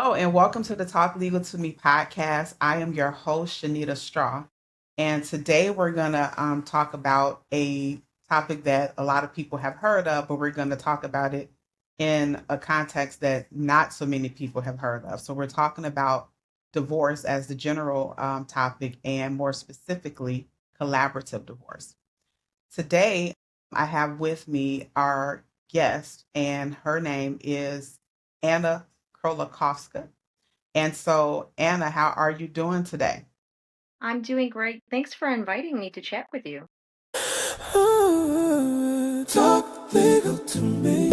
Hello, and welcome to the Talk Legal to Me podcast. I am your host, Shanita Straw. And today we're going to talk about a topic that a lot of people have heard of, but we're going to talk about it in a context that not so many people have heard of. So we're talking about divorce as the general topic, and more specifically, collaborative divorce. Today, I have with me our guest, and her name is Anna Krolikowska. And so, Anna, how are you doing today? I'm doing great. Thanks for inviting me to chat with you. Talk legal to me.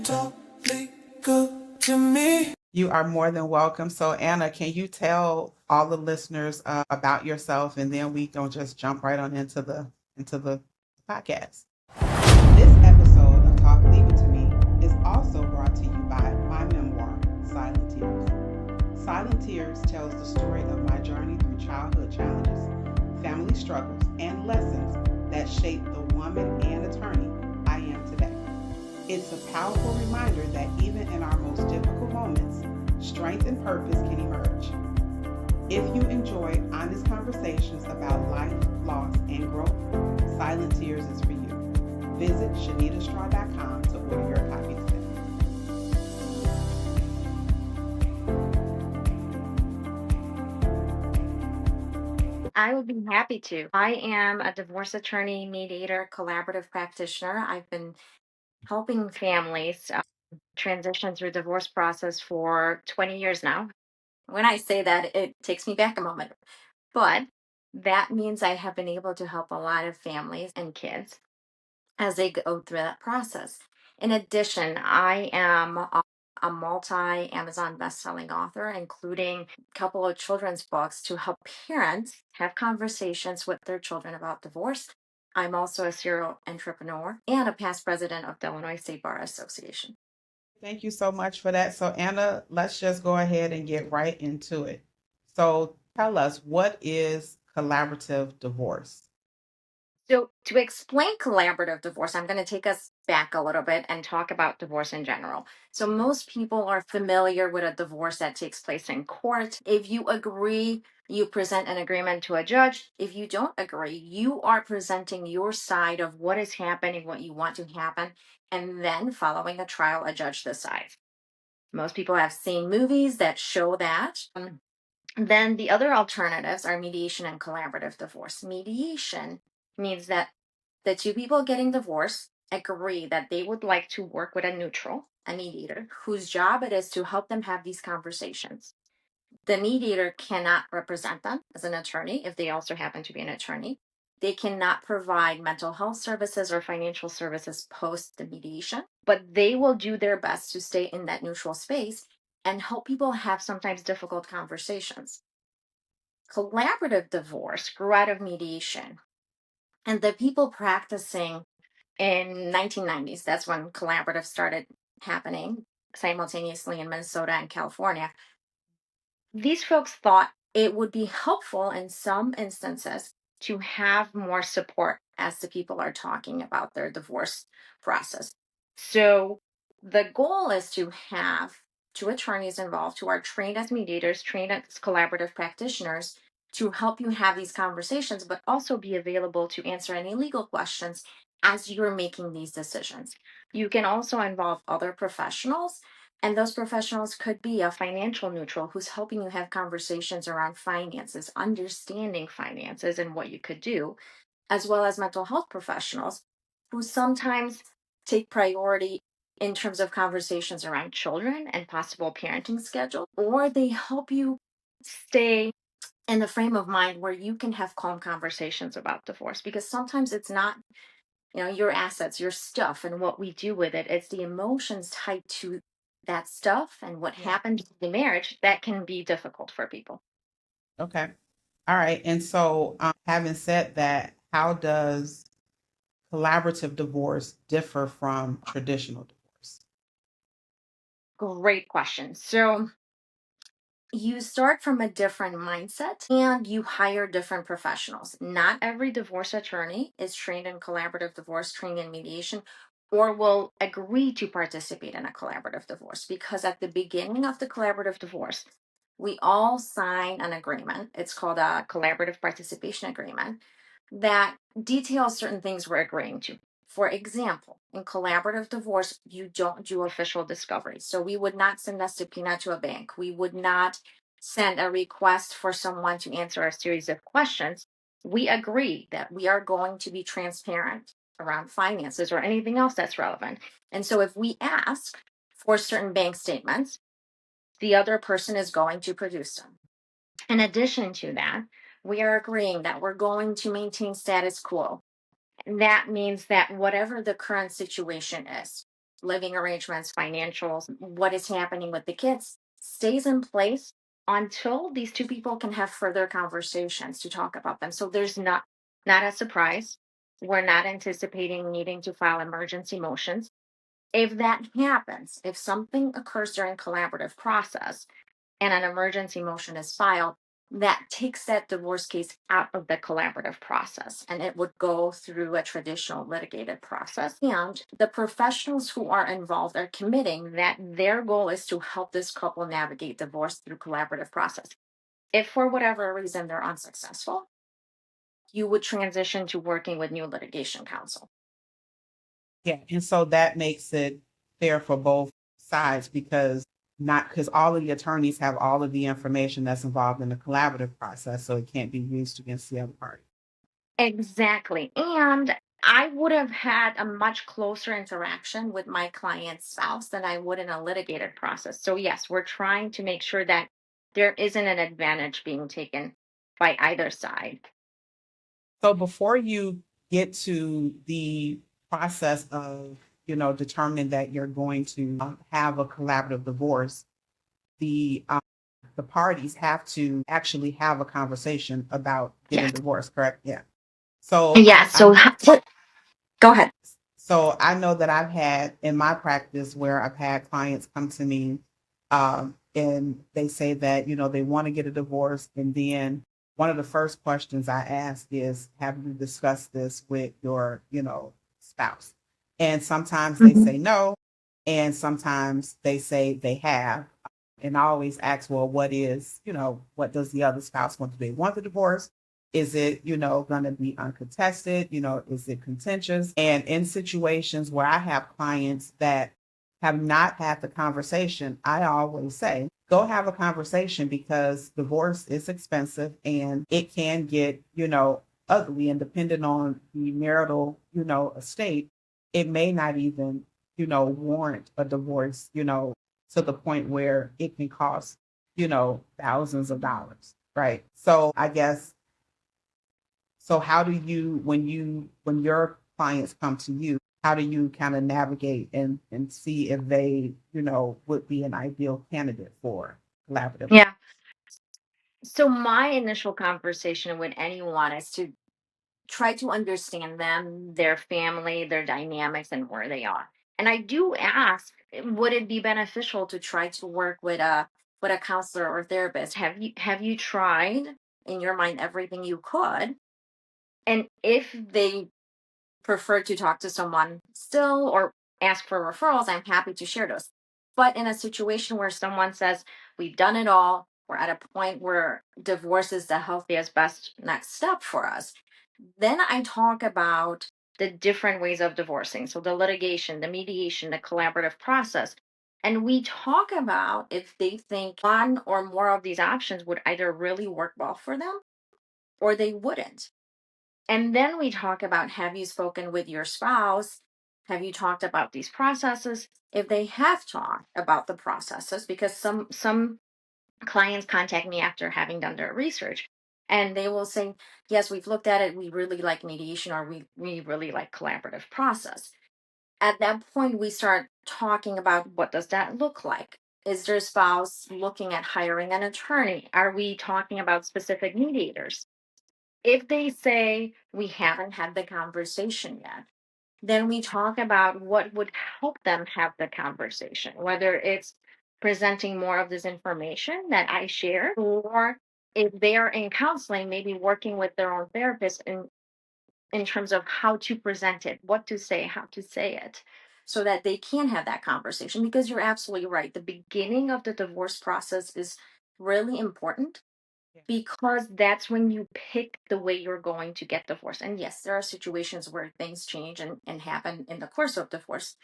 Talk legal to me. You are more than welcome. So, Anna, can you tell all the listeners about yourself, and then we can just jump right on into the podcast. This episode of Talk Legal to Me is also brought to you by my memoir, Silent Tears. Silent Tears tells the story of my journey through childhood challenges, family struggles, and lessons that shaped the woman and attorney I am today. It's a powerful reminder that even in our most difficult moments, strength and purpose can emerge. If you enjoy honest conversations about life, loss, and growth, Silent Tears is for you. Visit ShanitaStraw.com to order your copy today. I would be happy to. I am a divorce attorney, mediator, collaborative practitioner. I've been helping families transition through divorce process for 20 years now. When I say that, it takes me back a moment, but that means I have been able to help a lot of families and kids as they go through that process. In addition, I am a multi Amazon best-selling author, including a couple of children's books to help parents have conversations with their children about divorce. I'm also a serial entrepreneur and a past president of the Illinois State Bar Association. Thank you so much for that. So, Anna, let's just go ahead and get right into it. So, tell us, what is collaborative divorce? So, to explain collaborative divorce, I'm going to take us back a little bit and talk about divorce in general. So, most people are familiar with a divorce that takes place in court. If you agree, you present an agreement to a judge. If you don't agree, you are presenting your side of what is happening, what you want to happen, and then following a trial, a judge decides. Most people have seen movies that show that. Then the other alternatives are mediation and collaborative divorce. Mediation means that the two people getting divorced agree that they would like to work with a neutral, a mediator, whose job it is to help them have these conversations. The mediator cannot represent them as an attorney if they also happen to be an attorney. They cannot provide mental health services or financial services post the mediation, but they will do their best to stay in that neutral space and help people have sometimes difficult conversations. Collaborative divorce grew out of mediation, and the people practicing in 1990s, that's when collaborative started happening simultaneously in Minnesota and California. These folks thought it would be helpful in some instances to have more support as the people are talking about their divorce process. So the goal is to have two attorneys involved who are trained as mediators, trained as collaborative practitioners to help you have these conversations, but also be available to answer any legal questions as you're making these decisions. You can also involve other professionals, and those professionals could be a financial neutral who's helping you have conversations around finances, understanding finances and what you could do, as well as mental health professionals who sometimes take priority in terms of conversations around children and possible parenting schedule, or they help you stay in the frame of mind where you can have calm conversations about divorce, because sometimes it's not your assets, your stuff, and what we do with it. It's the emotions tied to that stuff and what Yeah. happened in the marriage that can be difficult for people. Okay. All right. And so, having said that, how does collaborative divorce differ from traditional divorce? Great question. So you start from a different mindset and you hire different professionals. Not every divorce attorney is trained in collaborative divorce, trained in mediation. or will agree to participate in a collaborative divorce. Because at the beginning of the collaborative divorce, we all sign an agreement. It's called a collaborative participation agreement that details certain things we're agreeing to. For example, in collaborative divorce, you don't do official discovery. So we would not send a subpoena to a bank. We would not send a request for someone to answer a series of questions. We agree that we are going to be transparent around finances or anything else that's relevant. And so if we ask for certain bank statements, the other person is going to produce them. In addition to that, we are agreeing that we're going to maintain status quo. And that means that whatever the current situation is, living arrangements, financials, what is happening with the kids, stays in place until these two people can have further conversations to talk about them. So there's not a surprise. We're not anticipating needing to file emergency motions. If that happens, if something occurs during collaborative process and an emergency motion is filed, that takes that divorce case out of the collaborative process and it would go through a traditional litigated process. And the professionals who are involved are committing that their goal is to help this couple navigate divorce through collaborative process. If for whatever reason they're unsuccessful, you would transition to working with new litigation counsel. Yeah, and so that makes it fair for both sides because not because all of the attorneys have all of the information that's involved in the collaborative process, so it can't be used against the other party. Exactly. And I would have had a much closer interaction with my client's spouse than I would in a litigated process. So, yes, we're trying to make sure that there isn't an advantage being taken by either side. So before you get to the process of, determining that you're going to have a collaborative divorce, the the parties have to actually have a conversation about getting Yes. divorced, correct? Yeah. So Yes. I Go ahead. So I know that I've had in my practice where I've had clients come to me and they say that, they want to get a divorce. And then one of the first questions I ask is, have you discussed this with your, spouse? And sometimes they Mhm. say no. And sometimes they say they have. And I always ask, well, what does the other spouse want to do? They want the divorce? Is it, going to be uncontested? Is it contentious? And in situations where I have clients that have not had the conversation, I always say, go have a conversation because divorce is expensive and it can get, ugly. And depending on the marital, estate, it may not even, warrant a divorce, to the point where it can cost, thousands of dollars. Right. So I guess so how do you when your clients come to you, how do you kind of navigate and see if they, would be an ideal candidate for collaborative? Yeah. So, my initial conversation with anyone is to try to understand them, their family, their dynamics, and where they are. And I do ask, would it be beneficial to try to work with a counselor or therapist? Have you tried in your mind everything you could? And if they prefer to talk to someone still or ask for referrals, I'm happy to share those. But in a situation where someone says, we've done it all, we're at a point where divorce is the healthiest, best next step for us, then I talk about the different ways of divorcing. So the litigation, the mediation, the collaborative process. And we talk about if they think one or more of these options would either really work well for them or they wouldn't. And then we talk about, have you spoken with your spouse? Have you talked about these processes? If they have talked about the processes, because some clients contact me after having done their research and they will say, yes, we've looked at it, we really like mediation, or we really like collaborative process. At that point, we start talking about, what does that look like? Is their spouse looking at hiring an attorney? Are we talking about specific mediators? If they say we haven't had the conversation yet, then we talk about what would help them have the conversation, whether it's presenting more of this information that I share, or if they are in counseling, maybe working with their own therapist in terms of how to present it, what to say, how to say it. so that they can have that conversation. Because you're absolutely right. The beginning of the divorce process is really important Yeah. because that's when you pick the way you're going to get divorced. And yes, there are situations where things change and happen in the course of divorce.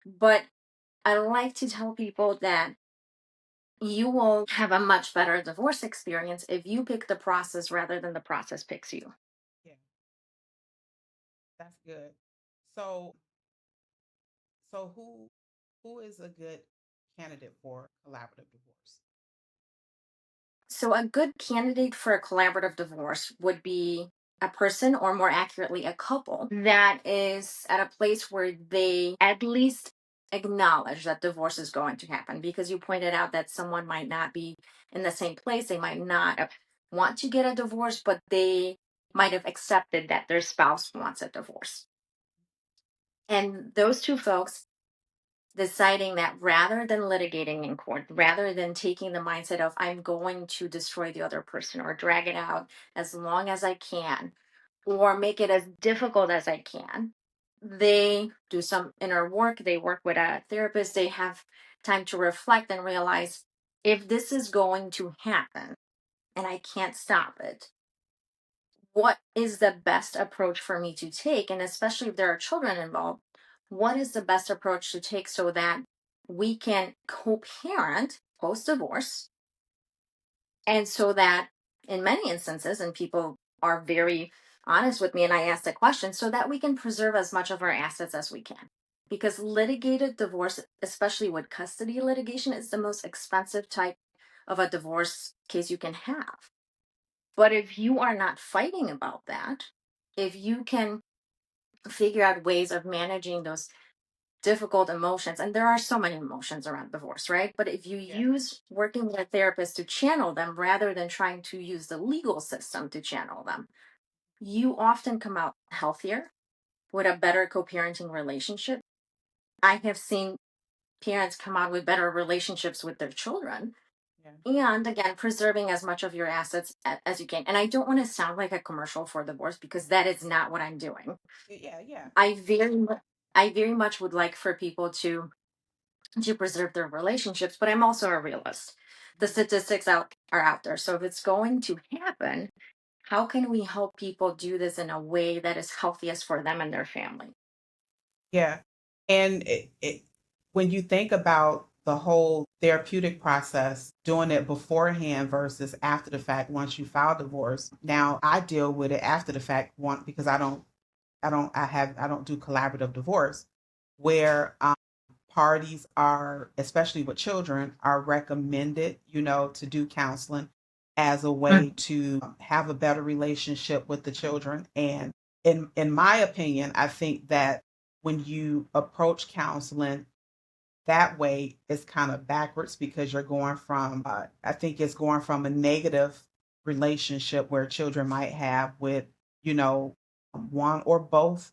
But I like to tell people that you will have a much better divorce experience if you pick the process rather than the process picks you. Yeah. That's good. So, so who is a good candidate for collaborative divorce? So, a good candidate for a collaborative divorce would be a person, or more accurately, a couple that is at a place where they at least acknowledge that divorce is going to happen. Because you pointed out that someone might not be in the same place, they might not want to get a divorce, but they might have accepted that their spouse wants a divorce. And those two folks deciding that rather than litigating in court, rather than taking the mindset of I'm going to destroy the other person or drag it out as long as I can or make it as difficult as I can, they do some inner work, they work with a therapist, they have time to reflect and realize if this is going to happen and I can't stop it, what is the best approach for me to take? And especially if there are children involved, what is the best approach to take so that we can co parent post divorce? And so that in many instances, and people are very honest with me, and I ask the question, so that we can preserve as much of our assets as we can. Because litigated divorce, especially with custody litigation, is the most expensive type of a divorce case you can have. But if you are not fighting about that, if you can figure out ways of managing those difficult emotions, and there are so many emotions around divorce, right? But if you Yeah. use working with a therapist to channel them rather than trying to use the legal system to channel them, you often come out healthier with a better co parenting relationship. I have seen parents come out with better relationships with their children, Yeah. and again preserving as much of your assets as you can. And I don't want to sound like a commercial for divorce because that is not what I'm doing. Yeah. Yeah. I very much would like for people to preserve their relationships, but I'm also a realist. The Mhm. statistics are out there, so if it's going to happen, how can we help people do this in a way that is healthiest for them and their family? Yeah. And when you think about the whole therapeutic process, doing it beforehand versus after the fact, once you file divorce, now I deal with it after the fact one because I don't do collaborative divorce where parties are, especially with children, are recommended, to do counseling as a way to have a better relationship with the children. And in my opinion, I think that when you approach counseling that way it's kind of backwards because you're going from I think it's going from a negative relationship where children might have with you know one or both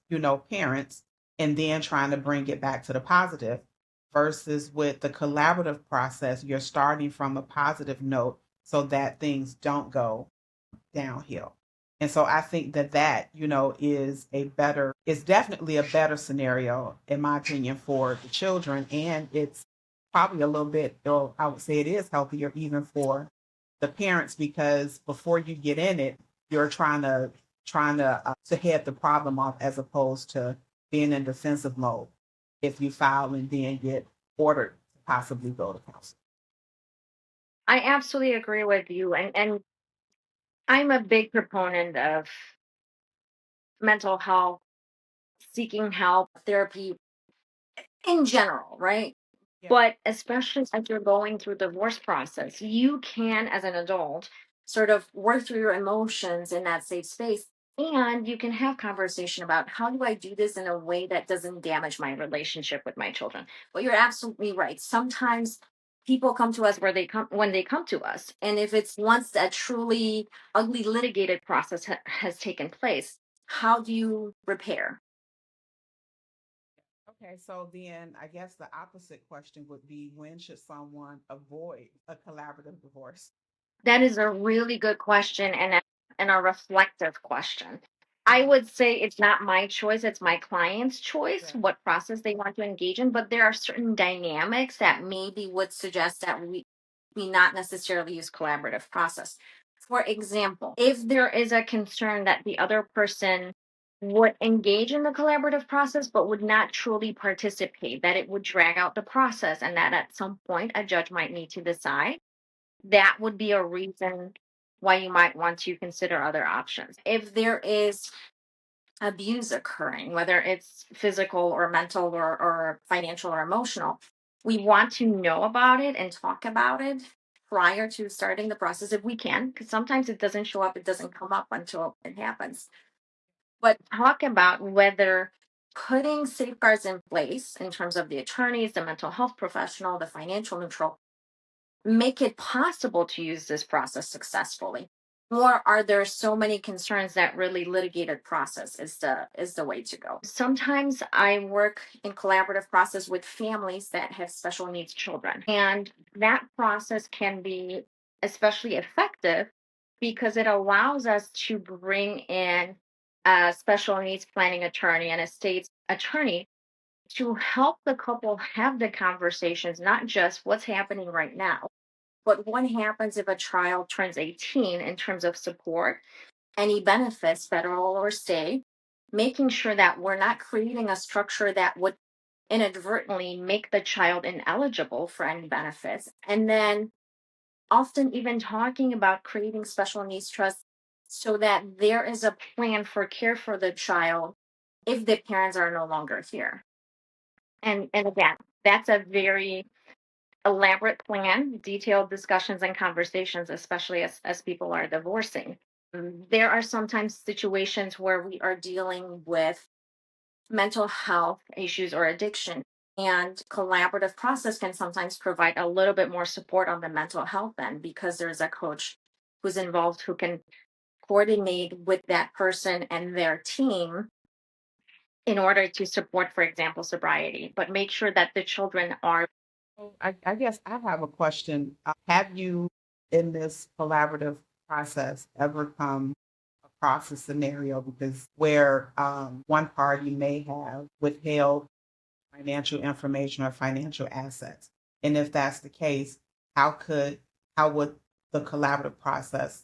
parents, and then trying to bring it back to the positive versus with the collaborative process you're starting from a positive note so that things don't go downhill. And so I think that is definitely a better scenario, in my opinion, for the children. And it's probably a little bit, or I would say it is healthier even for the parents because before you get in it, you're trying to head the problem off as opposed to being in defensive mode if you file and then get ordered to possibly go to counseling. I absolutely agree with you, and I'm a big proponent of mental health, seeking help, therapy in general, right? Yeah. But especially as you're going through the divorce process, you can, as an adult, sort of work through your emotions in that safe space. And you can have conversation about how do I do this in a way that doesn't damage my relationship with my children. But you're absolutely right. Sometimes people come to us where they come when they come to us. And if it's once that truly ugly litigated process has taken place, how do you repair? Okay, so then I guess the opposite question would be when should someone avoid a collaborative divorce? That is a really good question and a reflective question. I would say it's not my choice, it's my client's choice, Right. what process they want to engage in, but there are certain dynamics that maybe would suggest that we not necessarily use collaborative process. For example, if there is a concern that the other person would engage in the collaborative process but would not truly participate, that it would drag out the process and that at some point a judge might need to decide, that would be a reason why you might want to consider other options. If there is abuse occurring, whether it's physical or mental or financial or emotional, we want to know about it and talk about it prior to starting the process if we can, because sometimes it doesn't show up, it doesn't come up until it happens. But talk about whether putting safeguards in place in terms of the attorneys, the mental health professional, the financial neutral, make it possible to use this process successfully, or are there so many concerns that really litigated process is the way to go? Sometimes I work in collaborative process with families that have special needs children, and that process can be especially effective because it allows us to bring in a special needs planning attorney and a state attorney to help the couple have the conversations, not just what's happening right now, but what happens if a child turns 18 in terms of support, any benefits, federal or state, making sure that we're not creating a structure that would inadvertently make the child ineligible for any benefits. And then often even talking about creating special needs trusts so that there is a plan for care for the child if the parents are no longer here. And again, that's a very elaborate plan, detailed discussions and conversations, especially as people are divorcing. There are sometimes situations where we are dealing with mental health issues or addiction. And collaborative process can sometimes provide a little bit more support on the mental health end because there's a coach who's involved who can coordinate with that person and their team in order to support, for example, sobriety, but make sure that the children are. So I guess I have a question. Have you, in this collaborative process, ever come across a scenario because where one party may have withheld financial information or financial assets? And if that's the case, how could how would the collaborative process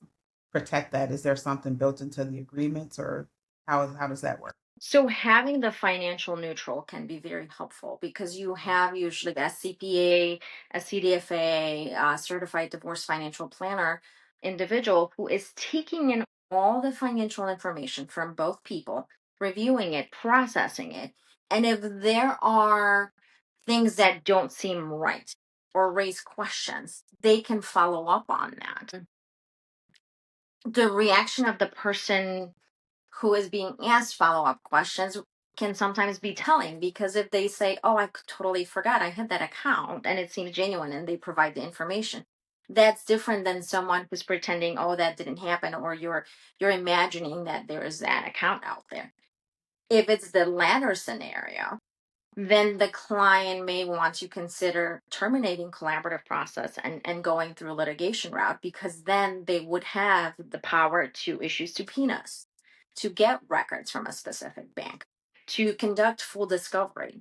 protect that? Is there something built into the agreements, or how does that work? So having the financial neutral can be very helpful because you have usually a CPA, a CDFA, a certified divorce financial planner individual who is taking in all the financial information from both people, reviewing it, processing it. And if there are things that don't seem right or raise questions, they can follow up on that. The reaction of the person who is being asked follow-up questions can sometimes be telling because if they say, "Oh, totally forgot I had that account," and it seems genuine and they provide the information, that's different than someone who's pretending, "Oh, that didn't happen," or you're imagining that there is that account out there. If it's the latter scenario, then the client may want to consider terminating collaborative process and going through litigation route because then they would have the power to issue subpoenas, to get records from a specific bank, to conduct full discovery.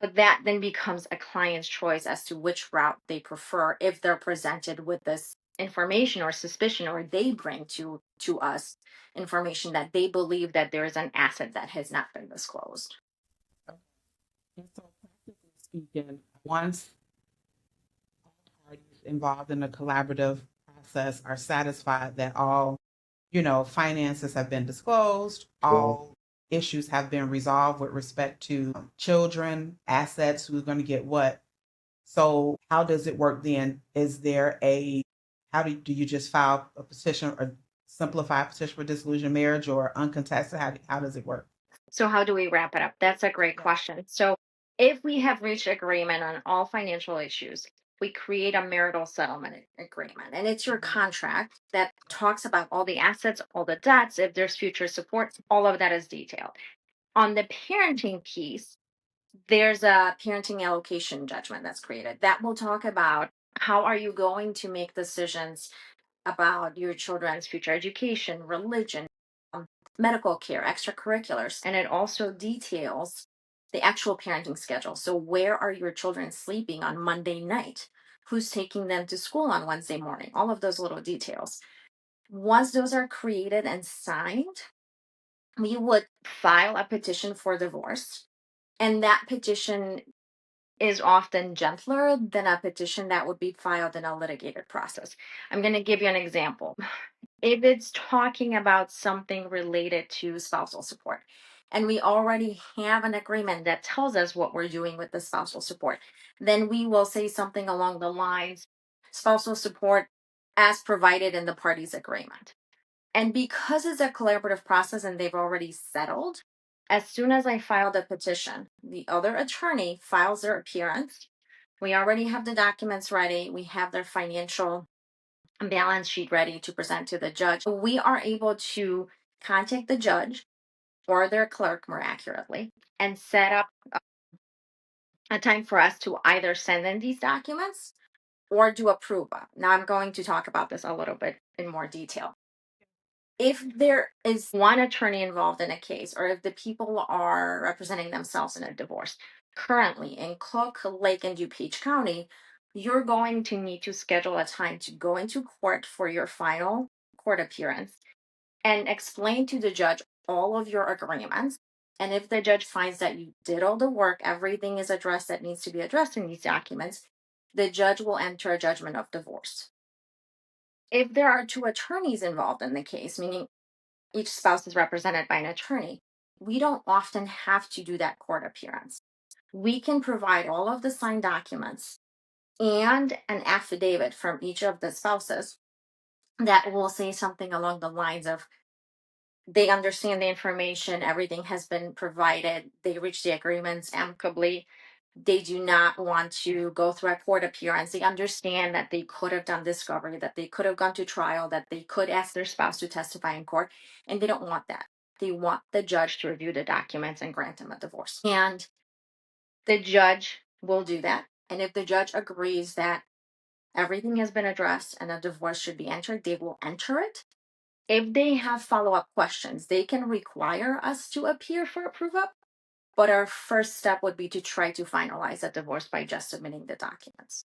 But that then becomes a client's choice as to which route they prefer if they're presented with this information or suspicion, or they bring to us information that they believe that there is an asset that has not been disclosed. And so, practically speaking, once parties involved in the collaborative process are satisfied that all, finances have been disclosed, all issues have been resolved with respect to children, assets, who's going to get what. So, how does it work then? Is there how do you just file a petition or simplify a petition for dissolution of marriage or uncontested? How does it work? So how do we wrap it up? That's a great Yeah. question. So if we have reached agreement on all financial issues, we create a marital settlement agreement. And it's your Mhm. contract that talks about all the assets, all the debts, if there's future support, all of that is detailed. On the parenting piece, there's a parenting allocation judgment that's created that will talk about how are you going to make decisions about your children's future education, religion, medical care, extracurriculars, and it also details the actual parenting schedule. So, where are your children sleeping on Monday night? Who's taking them to school on Wednesday morning? All of those little details. Once those are created and signed, we would file a petition for divorce. And that petition is often gentler than a petition that would be filed in a litigated process. I'm going to give you an example. If it's talking about something related to spousal support, and we already have an agreement that tells us what we're doing with the spousal support, then we will say something along the lines spousal support as provided in the parties' agreement. And because it's a collaborative process and they've already settled, as soon as I file the petition, the other attorney files their appearance. We already have the documents ready. We have their financial balance sheet ready to present to the judge. We are able to contact the judge or their clerk more accurately and set up a time for us to either send in these documents or do a prove up. Now I'm going to talk about this a little bit in more detail. If there is one attorney involved in a case, or if the people are representing themselves in a divorce, currently in Cook, Lake, and DuPage County, you're going to need to schedule a time to go into court for your final court appearance and explain to the judge all of your agreements. And if the judge finds that you did all the work, everything is addressed that needs to be addressed in these documents, the judge will enter a judgment of divorce. If there are two attorneys involved in the case, meaning each spouse is represented by an attorney, we don't often have to do that court appearance. We can provide all of the signed documents and an affidavit from each of the spouses that will say something along the lines of they understand the information, everything has been provided, they reach the agreements amicably, they do not want to go through a court appearance. They understand that they could have done discovery, that they could have gone to trial, that they could ask their spouse to testify in court, and they don't want that. They want the judge to review the documents and grant them a divorce. And the judge will do that. And if the judge agrees that everything has been addressed and a divorce should be entered, they will enter it. If they have follow-up questions, they can require us to appear for a prove-up. But our first step would be to try to finalize a divorce by just submitting the documents.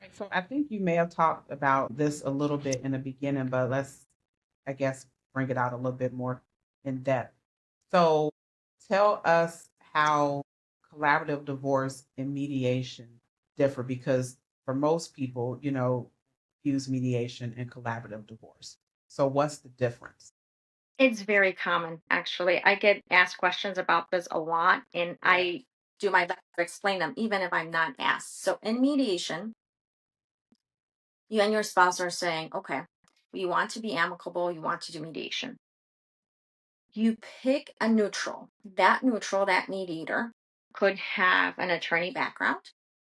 Right, so I think you may have talked about this a little bit in the beginning, but let's, I guess, bring it out a little bit more in depth. So tell us how collaborative divorce and mediation differ, because for most people, use mediation and collaborative divorce. So what's the difference? It's very common, actually. I get asked questions about this a lot, and Yeah. I do my best to explain them, even if I'm not asked. So, in mediation, you and your spouse are saying, okay, you want to be amicable, you want to do mediation. You pick a neutral. That mediator, could have an attorney background.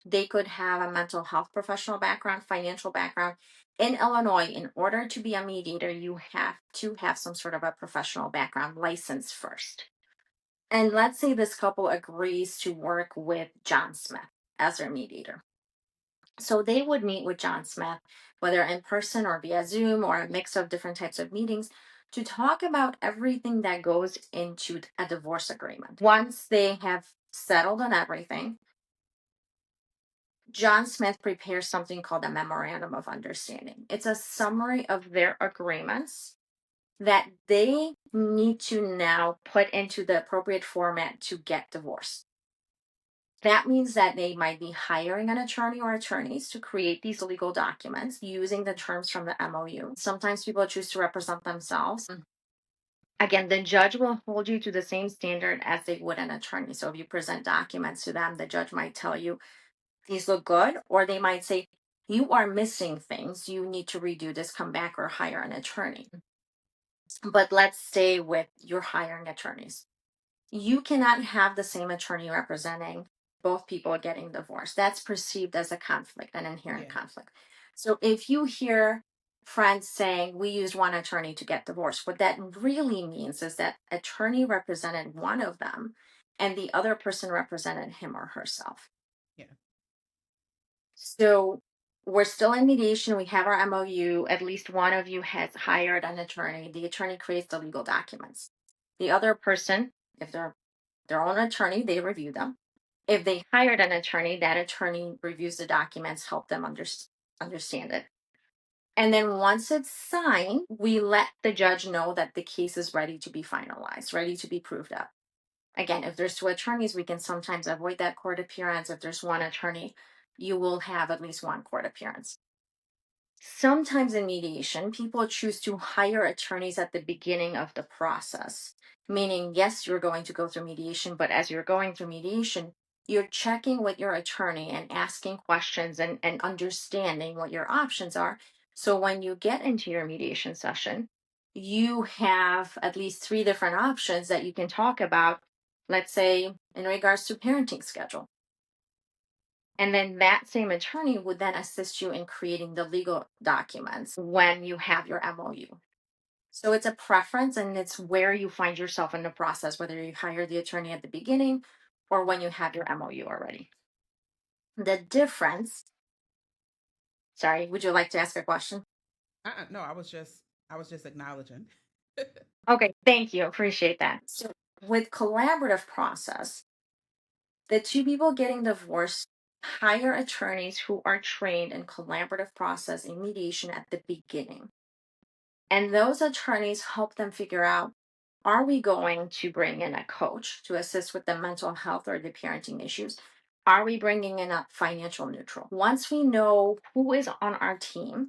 They could have a mental health professional background, financial background. In Illinois, in order to be a mediator, you have to have some sort of a professional background license first. And let's say this couple agrees to work with John Smith as their mediator. So they would meet with John Smith, whether in person or via Zoom or a mix of different types of meetings, to talk about everything that goes into a divorce agreement. Once they have settled on everything, John Smith prepares something called a memorandum of understanding. It's a summary of their agreements that they need to now put into the appropriate format to get divorced. That means that they might be hiring an attorney or attorneys to create these legal documents using the terms from the MOU. Sometimes people choose to represent themselves. Again, the judge will hold you to the same standard as they would an attorney. So if you present documents to them, the judge might tell you, these look good, or they might say, you are missing things. You need to redo this, come back or hire an attorney. But let's stay with your hiring attorneys. You cannot have the same attorney representing both people getting divorced. That's perceived as a conflict, an inherent conflict. So if you hear friends saying we used one attorney to get divorced, what that really means is that attorney represented one of them and the other person represented him or herself. Yeah. So we're still in mediation. We have our MOU. At least one of you has hired an attorney. The attorney creates the legal documents. The other person, if they're their own attorney, they review them. If they hired an attorney, that attorney reviews the documents, help them understand it. And then once it's signed, we let the judge know that the case is ready to be finalized, ready to be proved up. Again, if there's two attorneys, we can sometimes avoid that court appearance. If there's one attorney, you will have at least one court appearance. Sometimes in mediation, people choose to hire attorneys at the beginning of the process, meaning, yes, you're going to go through mediation, but as you're going through mediation, you're checking with your attorney and asking questions and understanding what your options are. So when you get into your mediation session, you have at least 3 different options that you can talk about, let's say in regards to parenting schedule. And then that same attorney would then assist you in creating the legal documents when you have your MOU. So it's a preference and it's where you find yourself in the process, whether you hire the attorney at the beginning or when you have your MOU already. The difference, sorry, would you like to ask a question? No, I was just acknowledging. Okay, thank you. Appreciate that. So with collaborative process, the two people getting divorced hire attorneys who are trained in collaborative process and mediation at the beginning. And those attorneys help them figure out, are we going to bring in a coach to assist with the mental health or the parenting issues? Are we bringing in a financial neutral? Once we know who is on our team,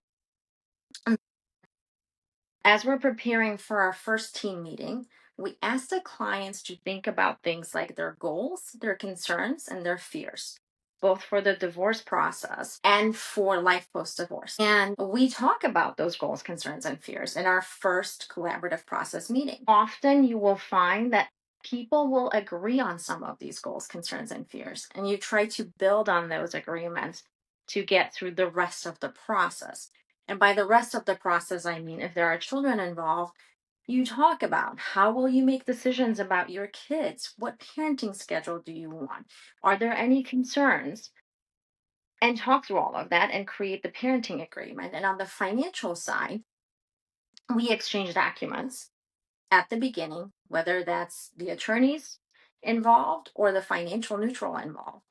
as we're preparing for our first team meeting, we ask the clients to think about things like their goals, their concerns, and their fears, both for the divorce process and for life post divorce. And we talk about those goals, concerns, and fears in our first collaborative process meeting. Often you will find that people will agree on some of these goals, concerns, and fears, and you try to build on those agreements to get through the rest of the process. And by the rest of the process, I mean, if there are children involved, you talk about how will you make decisions about your kids? What parenting schedule do you want? Are there any concerns? And talk through all of that and create the parenting agreement. And on the financial side, we exchange documents at the beginning, whether that's the attorneys involved or the financial neutral involved.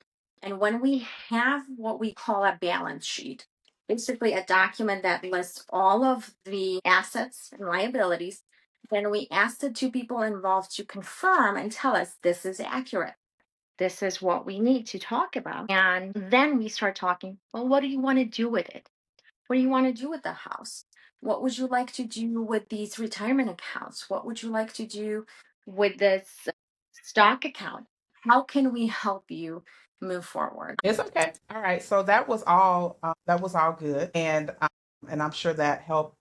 And when we have what we call a balance sheet, basically a document that lists all of the assets and liabilities, then we ask the two people involved to confirm and tell us this is accurate. This is what we need to talk about. And then we start talking, well, what do you want to do with it? What do you want to do with the house? What would you like to do with these retirement accounts? What would you like to do with this stock account? How can we help you move forward? It's okay. All right. So that was all. That was all good, and I'm sure that help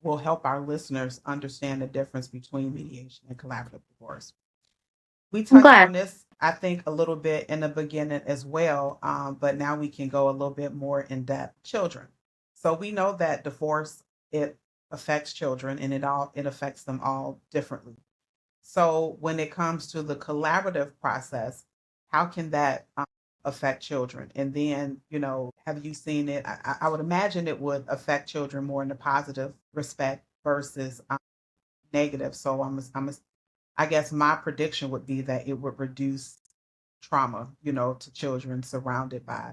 will help our listeners understand the difference between mediation and collaborative divorce. We I'm touched glad. on this, I think, a little bit in the beginning as well, but now we can go a little bit more in depth. Children. So we know that divorce, it affects children, and it affects them all differently. So when it comes to the collaborative process, how can that affect children? And then, have you seen it? I would imagine it would affect children more in a positive respect versus negative. So I guess my prediction would be that it would reduce trauma, to children surrounded by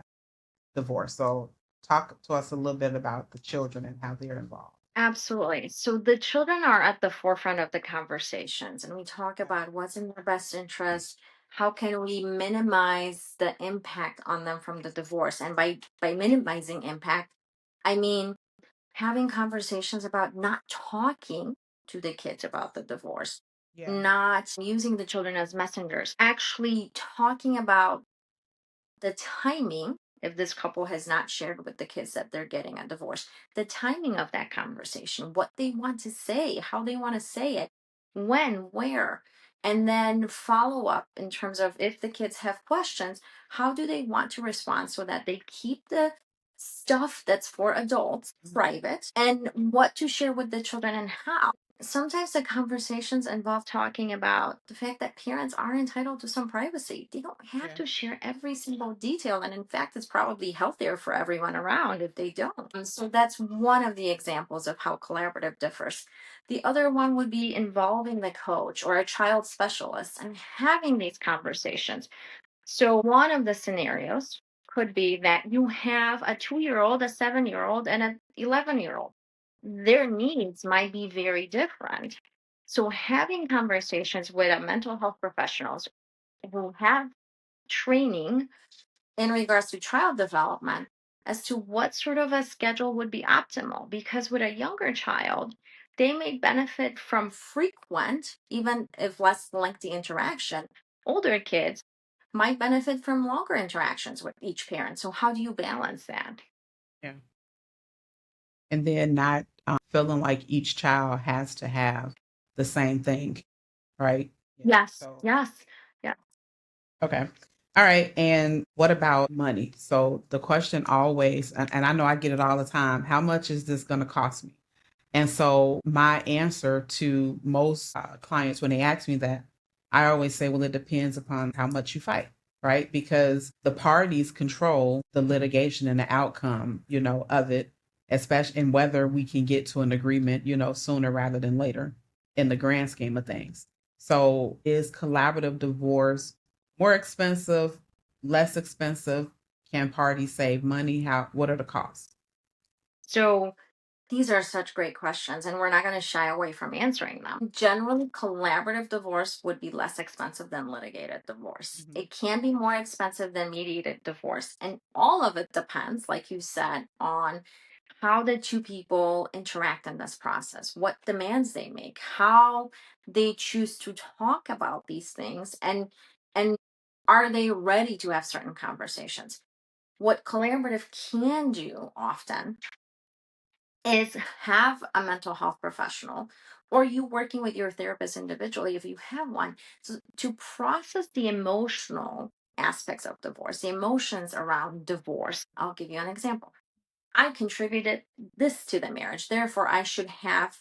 divorce. So talk to us a little bit about the children and how they're involved. Absolutely. So the children are at the forefront of the conversations, and we talk Okay. about what's in their best interest. How can we minimize the impact on them from the divorce? And by minimizing impact, I mean having conversations about not talking to the kids about the divorce, Yeah. not using the children as messengers, actually talking about the timing. If this couple has not shared with the kids that they're getting a divorce, the timing of that conversation, what they want to say, how they want to say it, when, where, and then follow up in terms of if the kids have questions, how do they want to respond so that they keep the stuff that's for adults Mhm. private, and what to share with the children and how. sometimes the conversations involve talking about the fact that parents are entitled to some privacy. They don't have Yeah. to share every single detail. And in fact, it's probably healthier for everyone around if they don't. And so that's one of the examples of how collaborative differs. The other one would be involving the coach or a child specialist and having these conversations. So, one of the scenarios could be that you have a 2-year old, a 7-year old, and an 11-year-old. Their needs might be very different. So, having conversations with a mental health professionals who have training in regards to child development as to what sort of a schedule would be optimal. Because with a younger child, they may benefit from frequent, even if less lengthy interaction. Older kids might benefit from longer interactions with each parent. So, how do you balance that? Yeah. And then not feeling like each child has to have the same thing, right? Yeah. Yes, So, yes, yeah. okay. All right. And what about money? So the question always, and I know I get it all the time, how much is this going to cost me? And so my answer to most clients when they ask me that, I always say, well, it depends upon how much you fight, right? Because the parties control the litigation and the outcome, of it, especially and whether we can get to an agreement, sooner rather than later in the grand scheme of things. So is collaborative divorce more expensive, less expensive? Can parties save money? What are the costs? So, these are such great questions, and we're not going to shy away from answering them. Generally, collaborative divorce would be less expensive than litigated divorce. Mhm. It can be more expensive than mediated divorce. And all of it depends, like you said, on how the two people interact in this process, what demands they make, how they choose to talk about these things, and are they ready to have certain conversations. What collaborative can do often is have a mental health professional or you working with your therapist individually if you have one to process the emotional aspects of divorce, the emotions around divorce. I'll give you an example. I contributed this to the marriage, therefore I should have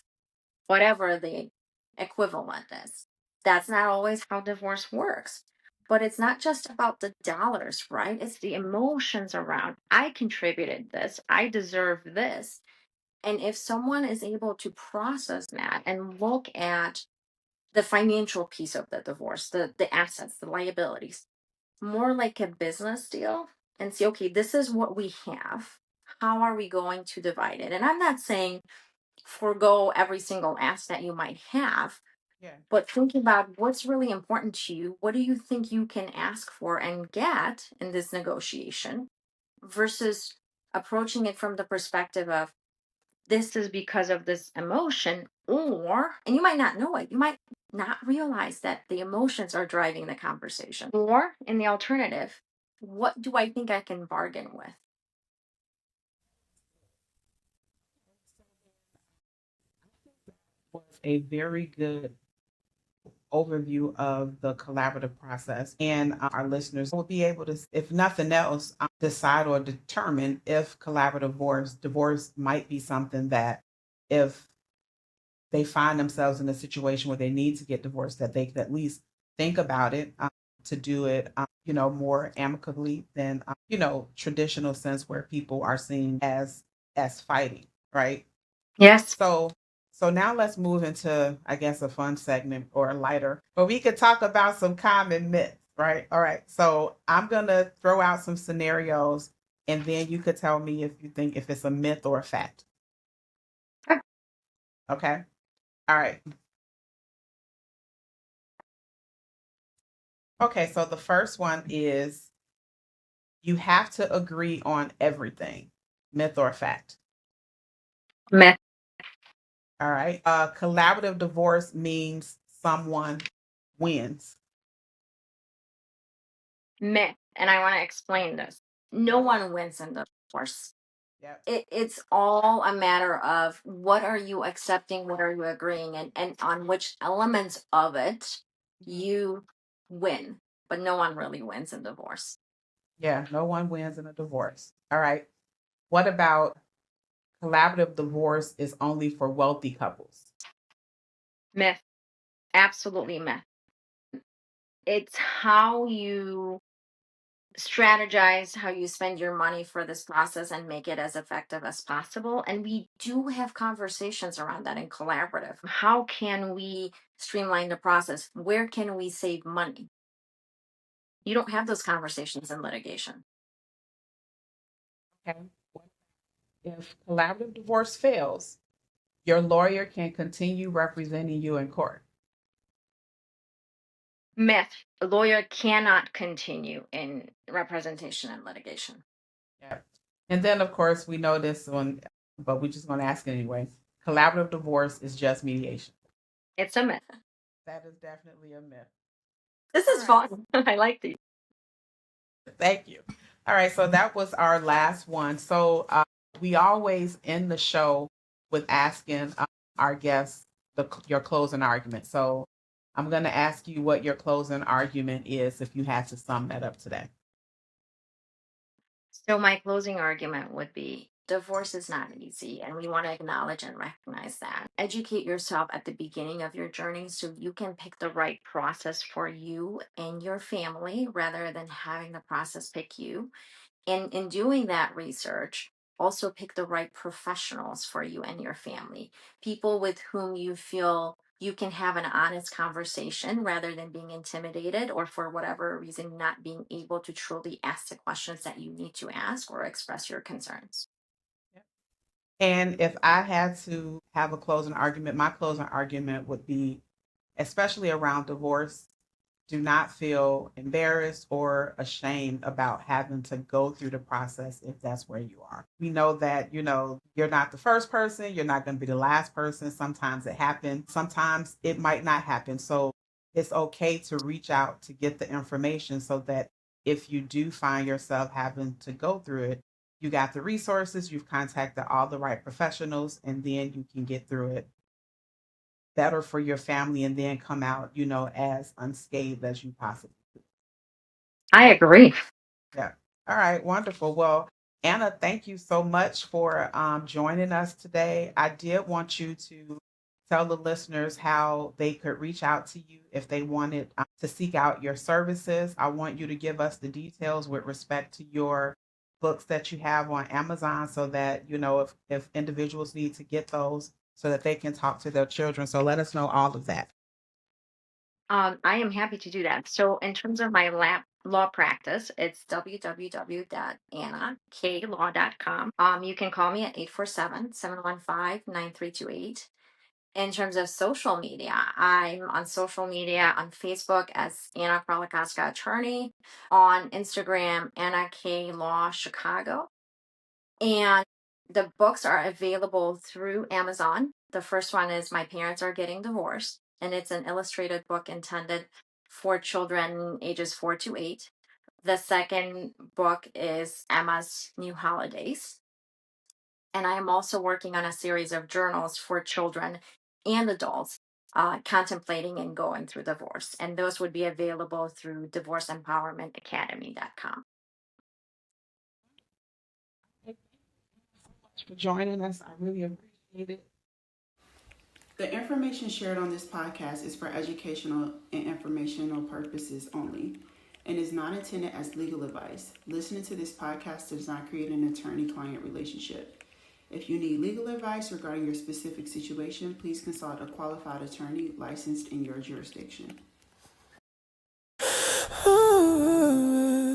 whatever the equivalent is. That's not always how divorce works. But it's not just about the dollars, right? It's the emotions around. I contributed this. I deserve this. And if someone is able to process that and look at the financial piece of the divorce, the assets, the liabilities, more like a business deal, and see, okay, this is what we have. How are we going to divide it? And I'm not saying forego every single asset you might have, Yeah. but think about what's really important to you. What do you think you can ask for and get in this negotiation versus approaching it from the perspective of, this is because of this emotion, or, and you might not know it, you might not realize that the emotions are driving the conversation. Or, in the alternative, what do I think I can bargain with? Was a very good overview of the collaborative process. And our listeners will be able to, if nothing else, decide or determine if collaborative divorce might be something that, if they find themselves in a situation where they need to get divorced, that they could at least think about it, to do it, more amicably than, traditional sense where people are seen as fighting, right? Yes. So now let's move into, I guess, a fun segment or a lighter, but we could talk about some common myths, right? All right. So I'm gonna throw out some scenarios, and then you could tell me if you think if it's a myth or a fact. Okay. All right. Okay. So the first one is you have to agree on everything. Myth or fact? Myth. All right. Collaborative divorce means someone wins. Myth. And I want to explain this. No Yep. one wins in divorce. Yep. It's all a matter of what are you accepting, what are you agreeing, and on which elements of it Mhm. you win. But no one really wins in divorce. Yeah. No one wins in a divorce. All right. What about collaborative divorce is only for wealthy couples? Myth. Absolutely myth. It's how you strategize, how you spend your money for this process and make it as effective as possible. And we do have conversations around that in collaborative. How can we streamline the process? Where can we save money? You don't have those conversations in litigation. Okay. If collaborative divorce fails, your lawyer can continue representing you in court. Myth. A lawyer cannot continue in representation and litigation. Yeah. And then, of course, we know this one, but we're just going to ask anyway. Collaborative divorce is just mediation. It's a myth. That is definitely a myth. This is fun. I like these. Thank you. All right, so that was our last one. So we always end the show with asking our guests your closing argument. So I'm going to ask you what your closing argument is if you had to sum that up today. So my closing argument would be divorce is not easy, and we want to acknowledge and recognize that. Educate yourself at the beginning of your journey so you can pick the right process for you and your family rather than having the process pick you. And in doing that research, also pick the right professionals for you and your family, people with whom you feel you can have an honest conversation rather than being intimidated or for whatever reason not being able to truly ask the questions that you need to ask or express your concerns. And if I had to have a closing argument, my closing argument would be, especially around divorce, do not feel embarrassed or ashamed about having to go through the process if that's where you are. We know that, you're not the first person, you're not going to be the last person. Sometimes it happens, sometimes it might not happen. So it's okay to reach out to get the information so that if you do find yourself having to go through it, you got the resources, you've contacted all the right professionals, and then you can get through it better for your family and then come out, as unscathed as you possibly could. I agree. Yeah. All right. Wonderful. Well, Anna, thank you so much for joining us today. I did want you to tell the listeners how they could reach out to you if they wanted to seek out your services. I want you to give us the details with respect to your books that you have on Amazon so that, if individuals need to get those so that they can talk to their children. So let us know all of that. I am happy to do that. So, in terms of my law practice, it's www.annaklaw.com. You can call me at 847-715-9328. In terms of social media, I'm on social media on Facebook as Anna Krolikowska Attorney, on Instagram, Anna K Law Chicago. And the books are available through Amazon. The first one is My Parents Are Getting Divorced, and it's an illustrated book intended for children ages 4 to 8. The second book is Emma's New Holidays. And I am also working on a series of journals for children and adults contemplating and going through divorce. And those would be available through divorceempowermentacademy.com. Thank you so much for joining us. I really appreciate it. The information shared on this podcast is for educational and informational purposes only and is not intended as legal advice. Listening to this podcast does not create an attorney-client relationship. If you need legal advice regarding your specific situation, please consult a qualified attorney licensed in your jurisdiction.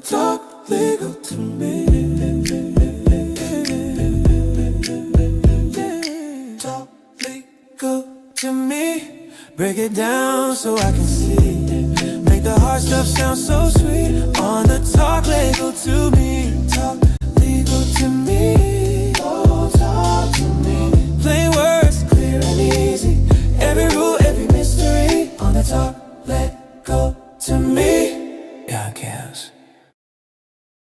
Talk legal to me. Talk legal to me. Break it down so I can see. Make the hard stuff sound so sweet. On the talk legal to me. Talk legal to me. Oh, talk to me. Plain words, clear and easy. Every rule, every mystery. On the talk legal to me.